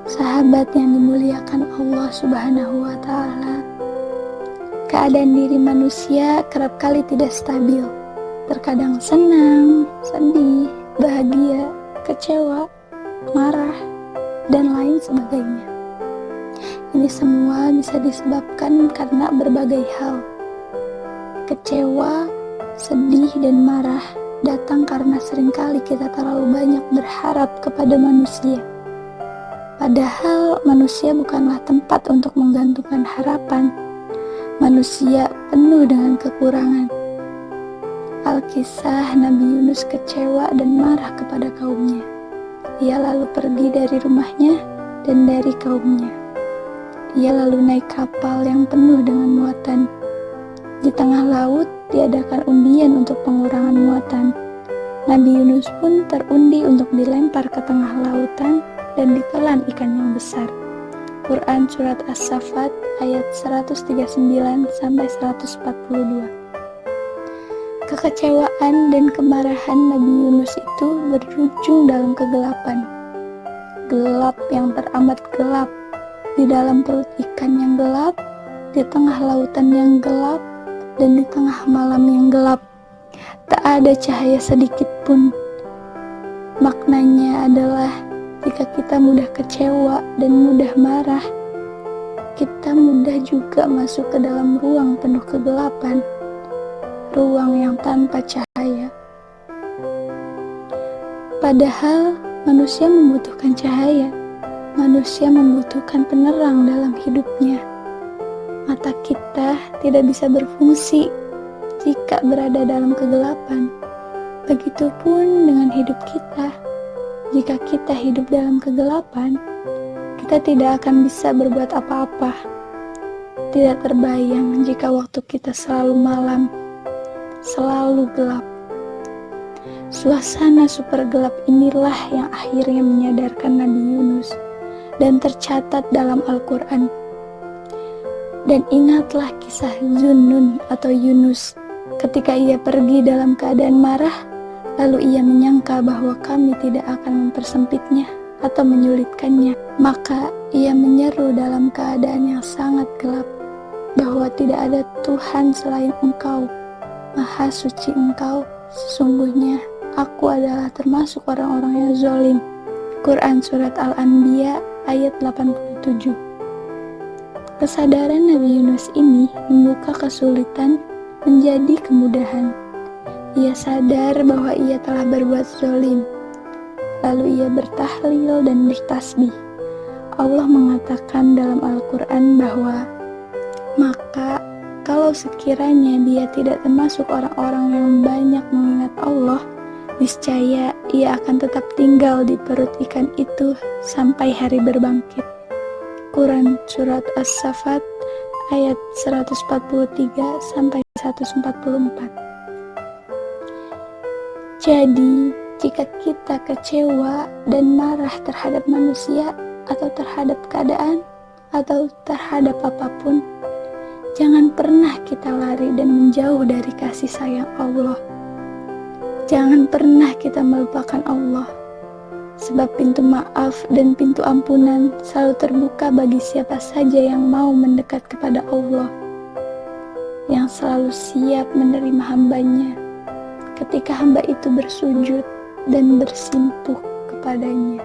Sahabat yang dimuliakan Allah Subhanahu wa Ta'ala, keadaan diri manusia kerap kali tidak stabil. Terkadang senang, sedih, bahagia, kecewa, marah, dan lain sebagainya. Ini semua bisa disebabkan karena berbagai hal. Kecewa, sedih, dan marah datang karena seringkali kita terlalu banyak berharap kepada manusia. Padahal manusia bukanlah tempat untuk menggantungkan harapan. Manusia penuh dengan kekurangan. Alkisah Nabi Yunus kecewa dan marah kepada kaumnya. Ia lalu pergi dari rumahnya dan dari kaumnya. Ia lalu naik kapal yang penuh dengan muatan. Di tengah laut diadakan undian untuk pengurangan muatan. Nabi Yunus pun terundi untuk dilempar ke tengah lautan dan ditelan ikan yang besar. Quran Surat As-Saffat ayat 139-142. Kekecewaan dan kemarahan Nabi Yunus itu berujung dalam kegelapan. Gelap yang teramat gelap, di dalam perut ikan yang gelap, di tengah lautan yang gelap, dan di tengah malam yang gelap. Tak ada cahaya sedikit pun. Maknanya adalah jika kita mudah kecewa dan mudah marah, kita mudah juga masuk ke dalam ruang penuh kegelapan, ruang yang tanpa cahaya. Padahal manusia membutuhkan cahaya, manusia membutuhkan penerang dalam hidupnya. Mata kita tidak bisa berfungsi jika berada dalam kegelapan. Begitupun dengan hidup kita. Jika kita hidup dalam kegelapan, kita tidak akan bisa berbuat apa-apa. Tidak terbayang jika waktu kita selalu malam, selalu gelap. Suasana super gelap inilah yang akhirnya menyadarkan Nabi Yunus dan tercatat dalam Al-Quran. Dan ingatlah kisah Zunnun atau Yunus ketika ia pergi dalam keadaan marah. Lalu ia menyangka bahwa kami tidak akan mempersempitnya atau menyulitkannya. Maka ia menyeru dalam keadaan yang sangat gelap bahwa tidak ada Tuhan selain Engkau. Maha suci Engkau, sesungguhnya aku adalah termasuk orang-orang yang zalim. Quran Surat Al-Anbiya ayat 87. Kesadaran Nabi Yunus ini membuka kesulitan menjadi kemudahan. Ia sadar bahwa ia telah berbuat zalim. Lalu ia bertahlil dan bertasbih. Allah mengatakan dalam Al-Quran bahwa maka kalau sekiranya dia tidak termasuk orang-orang yang banyak mengingat Allah, niscaya ia akan tetap tinggal di perut ikan itu sampai hari berbangkit. Quran Surat As-Saffat ayat 143-144. Jadi, jika kita kecewa dan marah terhadap manusia atau terhadap keadaan atau terhadap apapun, jangan pernah kita lari dan menjauh dari kasih sayang Allah. Jangan pernah kita melupakan Allah, sebab pintu maaf dan pintu ampunan selalu terbuka bagi siapa saja yang mau mendekat kepada Allah, yang selalu siap menerima hambanya ketika hamba itu bersujud dan bersimpuh kepadanya.